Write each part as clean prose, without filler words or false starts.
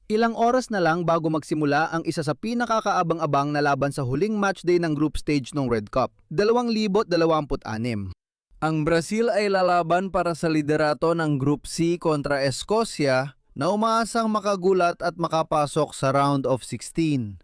Ilang oras na lang bago magsimula ang isa sa pinakakaabang-abang na laban sa huling matchday ng group stage ng Red Cup, 2026. Ang Brazil ay lalaban para sa liderato ng Group C kontra Escocia na umaasang makagulat at makapasok sa round of 16.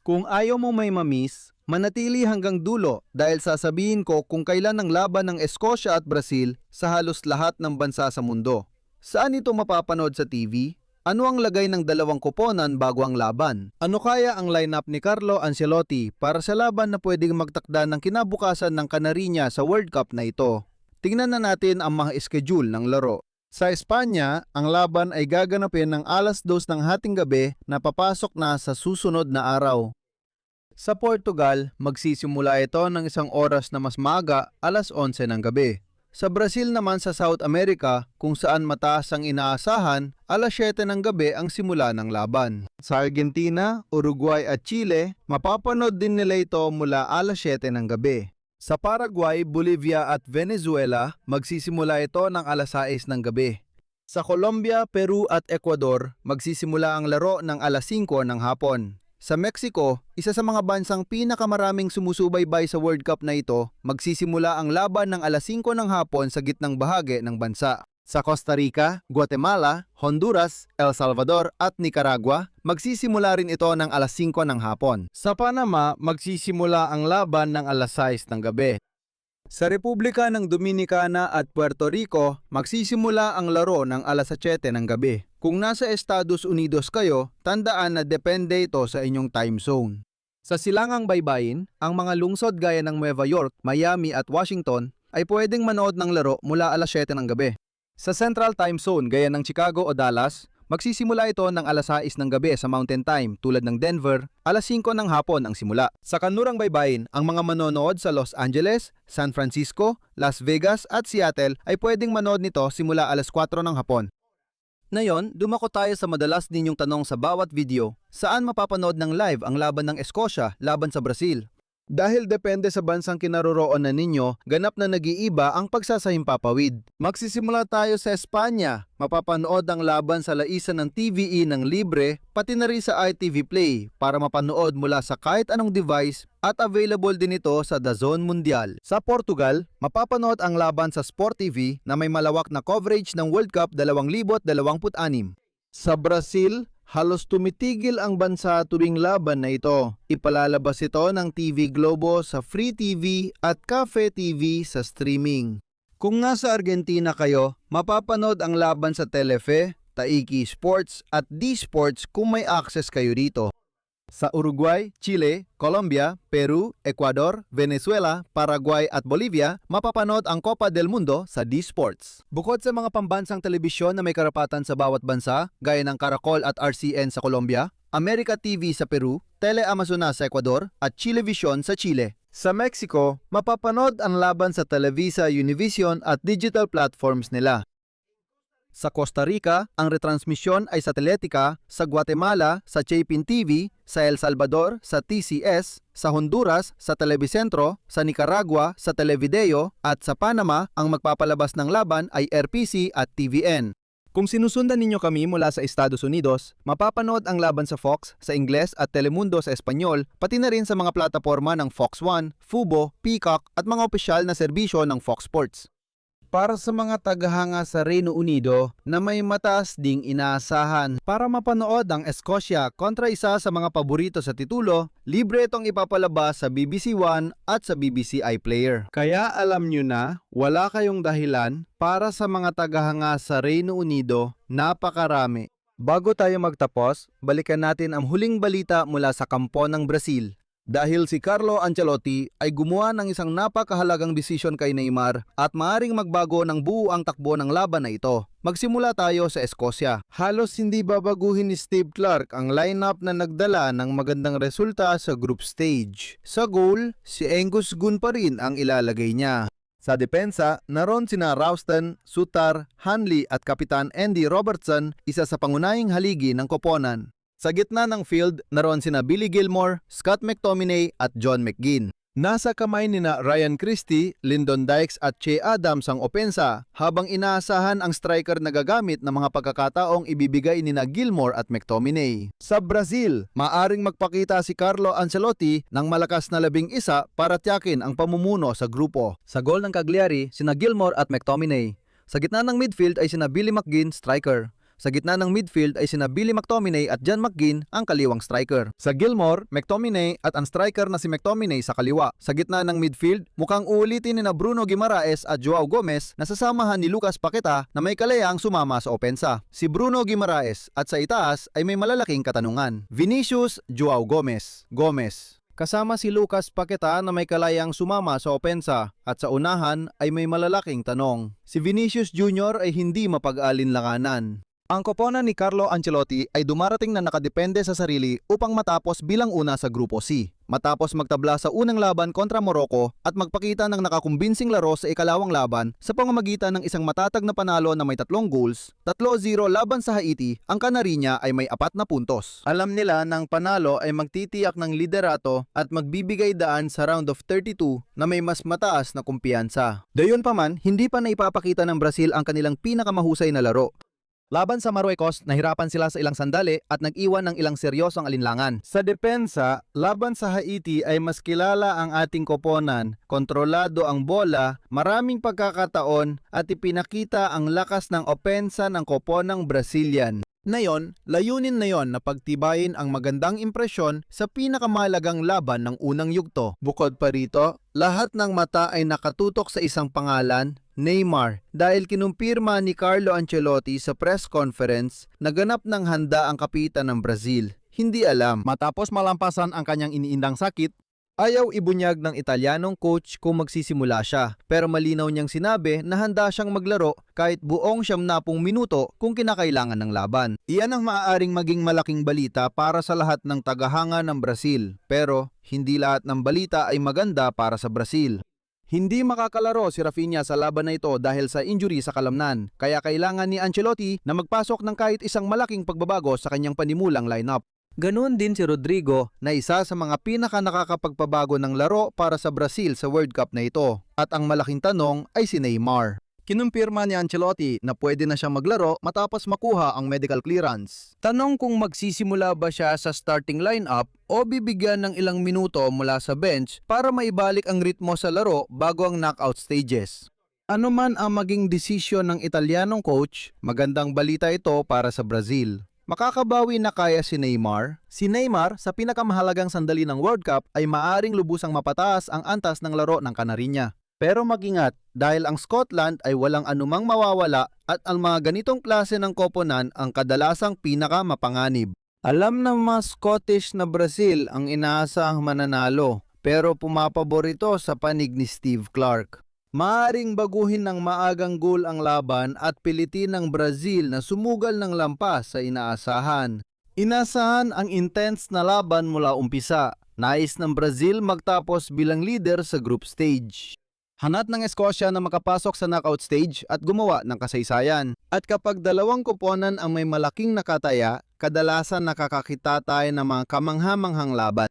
Kung ayaw mo may mamiss, manatili hanggang dulo dahil sasabihin ko kung kailan ang laban ng Escocia at Brazil sa halos lahat ng bansa sa mundo. Saan ito mapapanood sa TV? Ano ang lagay ng dalawang koponan bago ang laban? Ano kaya ang lineup ni Carlo Ancelotti para sa laban na pwedeng magtakda ng kinabukasan ng Canariña sa World Cup na ito? Tingnan na natin ang mga schedule ng laro. Sa Espanya, ang laban ay gaganapin ng alas 2 ng hating gabi na papasok na sa susunod na araw. Sa Portugal, magsisimula ito ng isang oras na mas maaga, alas 11 ng gabi. Sa Brazil naman sa South America, kung saan mataas ang inaasahan, alas 7 ng gabi ang simula ng laban. Sa Argentina, Uruguay at Chile, mapapanood din nila ito mula alas 7 ng gabi. Sa Paraguay, Bolivia at Venezuela, magsisimula ito ng alas 6 ng gabi. Sa Colombia, Peru at Ecuador, magsisimula ang laro ng alas 5 ng hapon. Sa Mexico, isa sa mga bansang pinakamaraming sumusubaybay sa World Cup na ito, magsisimula ang laban ng alas 5 ng hapon sa gitnang bahagi ng bansa. Sa Costa Rica, Guatemala, Honduras, El Salvador at Nicaragua, magsisimula rin ito ng alas 5 ng hapon. Sa Panama, magsisimula ang laban ng alas 6 ng gabi. Sa Republika ng Dominicana at Puerto Rico, magsisimula ang laro ng alas 7 ng gabi. Kung nasa Estados Unidos kayo, tandaan na depende ito sa inyong time zone. Sa silangang baybayin, ang mga lungsod gaya ng Nueva York, Miami at Washington ay pwedeng manood ng laro mula alas 7 ng gabi. Sa Central Time Zone gaya ng Chicago o Dallas, magsisimula ito ng alas 6 ng gabi sa Mountain Time tulad ng Denver, alas 5 ng hapon ang simula. Sa kanlurang baybayin, ang mga manonood sa Los Angeles, San Francisco, Las Vegas at Seattle ay pwedeng manood nito simula alas 4 ng hapon. Ngayon, dumako tayo sa madalas ninyong tanong sa bawat video, saan mapapanood ng live ang laban ng Escocia laban sa Brazil? Dahil depende sa bansang kinaroroonan ninyo, ganap na nag-iiba ang pagsasahimpapawid. Magsisimula tayo sa Espanya. Mapapanood ang laban sa laisan ng TVE ng libre, pati na rin sa ITV Play para mapanood mula sa kahit anong device at available din ito sa DAZN Mundial. Sa Portugal, mapapanood ang laban sa Sport TV na may malawak na coverage ng World Cup 2026. Sa Brazil, halos tumitigil ang bansa tuwing laban na ito. Ipalalabas ito ng TV Globo sa Free TV at Cafe TV sa streaming. Kung nasa Argentina kayo, mapapanood ang laban sa Telefe, Taiki Sports at D-Sports kung may access kayo dito. Sa Uruguay, Chile, Colombia, Peru, Ecuador, Venezuela, Paraguay at Bolivia, mapapanood ang Copa del Mundo sa D-Sports. Bukod sa mga pambansang telebisyon na may karapatan sa bawat bansa, gaya ng Caracol at RCN sa Colombia, America TV sa Peru, Teleamazonas sa Ecuador at Chilevisión sa Chile. Sa Mexico, mapapanood ang laban sa Televisa, Univision at digital platforms nila. Sa Costa Rica, ang retransmisyon ay satelitika, sa Guatemala, sa Chapin TV, sa El Salvador, sa TCS, sa Honduras, sa Televicentro, sa Nicaragua, sa Televideo, at sa Panama, ang magpapalabas ng laban ay RPC at TVN. Kung sinusundan ninyo kami mula sa Estados Unidos, mapapanood ang laban sa Fox, sa Ingles at Telemundo sa Espanyol, pati na rin sa mga plataporma ng Fox One, Fubo, Peacock at mga opisyal na serbisyo ng Fox Sports. Para sa mga tagahanga sa Reino Unido na may mataas ding inaasahan para mapanood ang Escocia kontra isa sa mga paborito sa titulo, libre itong ipapalabas sa BBC One at sa BBC iPlayer. Kaya alam nyo na, wala kayong dahilan para sa mga tagahanga sa Reino Unido, napakarami. Bago tayo magtapos, balikan natin ang huling balita mula sa kampo ng Brazil. Dahil si Carlo Ancelotti ay gumawa ng isang napakahalagang desisyon kay Neymar at maaring magbago ng buo ang takbo ng laban na ito. Magsimula tayo sa Escocia. Halos hindi babaguhin ni Steve Clark ang lineup na nagdala ng magandang resulta sa group stage. Sa goal, si Angus Gunn pa rin ang ilalagay niya. Sa depensa, naroon sina Ralston, Sutar, Hanley at Kapitan Andy Robertson, isa sa pangunahing haligi ng koponan. Sa gitna ng field, naroon sina Billy Gilmore, Scott McTominay at John McGinn. Nasa kamay nina Ryan Christie, Lyndon Dykes at Che Adams ang opensa, habang inaasahan ang striker na gagamit ng mga pagkakataong ibibigay nina Gilmore at McTominay. Sa Brazil, maaring magpakita si Carlo Ancelotti ng malakas na 11 para tiyakin ang pamumuno sa grupo. Sa gol ng Cagliari, sina Gilmore at McTominay. Sa gitna ng midfield ay sina Billy McGinn, striker. Sa gitna ng midfield ay sina Billy McTominay at John McGinn ang kaliwang striker. Sa Gilmore, McTominay at ang striker na si McTominay sa kaliwa. Sa gitna ng midfield, mukhang uulitin ni na Bruno Guimaraes at Joao Gomez na sasamahan ni Lucas Paqueta na may kalayaang sumama sa opensa. Si Bruno Guimaraes at sa itaas ay may malalaking katanungan. Vinicius, Joao Gomez. Kasama si Lucas Paqueta na may kalayang sumama sa opensa at sa unahan ay may malalaking tanong. Si Vinicius Jr. ay hindi mapag-alinlanganan. Ang koponan ni Carlo Ancelotti ay dumarating na nakadepende sa sarili upang matapos bilang una sa Grupo C. Matapos magtabla sa unang laban kontra Morocco at magpakita ng nakakumbinsing laro sa ikalawang laban sa pamamagitan ng isang matatag na panalo na may 3 goals, 3-0 laban sa Haiti, ang Canariña ay may 4 na puntos. Alam nila ng panalo ay magtitiyak ng liderato at magbibigay daan sa round of 32 na may mas mataas na kumpiyansa. Gayunpaman, hindi pa naipapakita ng Brazil ang kanilang pinakamahusay na laro. Laban sa Marruecos, nahirapan sila sa ilang sandali at nag-iwan ng ilang seryosong alinlangan. Sa depensa, laban sa Haiti ay mas kilala ang ating koponan, kontrolado ang bola, maraming pagkakataon at ipinakita ang lakas ng opensa ng koponang Brazilian. Ngayon, layunin na yon na pagtibayin ang magandang impresyon sa pinakamahalagang laban ng unang yugto. Bukod pa rito, lahat ng mata ay nakatutok sa isang pangalan, Neymar, dahil kinumpirma ni Carlo Ancelotti sa press conference na ganap ng handa ang kapitan ng Brazil. Hindi alam, matapos malampasan ang kanyang iniindang sakit, ayaw ibunyag ng Italianong coach kung magsisimula siya, pero malinaw niyang sinabi na handa siyang maglaro kahit buong 70 minuto kung kinakailangan ng laban. Iyan ang maaaring maging malaking balita para sa lahat ng tagahanga ng Brazil, pero hindi lahat ng balita ay maganda para sa Brazil. Hindi makakalaro si Rafinha sa laban na ito dahil sa injury sa kalamnan, kaya kailangan ni Ancelotti na magpasok ng kahit isang malaking pagbabago sa kanyang panimulang lineup. Ganoon din si Rodrigo na isa sa mga nakakapagpabago ng laro para sa Brazil sa World Cup na ito. At ang malaking tanong ay si Neymar. Kinumpirma ni Ancelotti na pwede na siyang maglaro matapos makuha ang medical clearance. Tanong kung magsisimula ba siya sa starting lineup o bibigyan ng ilang minuto mula sa bench para maibalik ang ritmo sa laro bago ang knockout stages. Ano man ang maging desisyon ng Italianong coach, magandang balita ito para sa Brazil. Makakabawi na kaya si Neymar? Si Neymar, sa pinakamahalagang sandali ng World Cup ay maaring lubusang mapataas ang antas ng laro ng Canariña. Pero mag-ingat dahil ang Scotland ay walang anumang mawawala at ang mga ganitong klase ng koponan ang kadalasang pinakamapanganib. Alam ng mga Scottish na Brazil ang inaasahang mananalo pero pumapabor ito sa panig ni Steve Clarke. Maaring baguhin ng maagang goal ang laban at pilitin ng Brazil na sumugal ng lampas sa inaasahan. Inasahan ang intense na laban mula umpisa. Nais ng Brazil magtapos bilang leader sa group stage. Hanat ng Escocia na makapasok sa knockout stage at gumawa ng kasaysayan. At kapag dalawang koponan ang may malaking nakataya, kadalasan nakakakita tayo ng mga kamangha-manghang laban.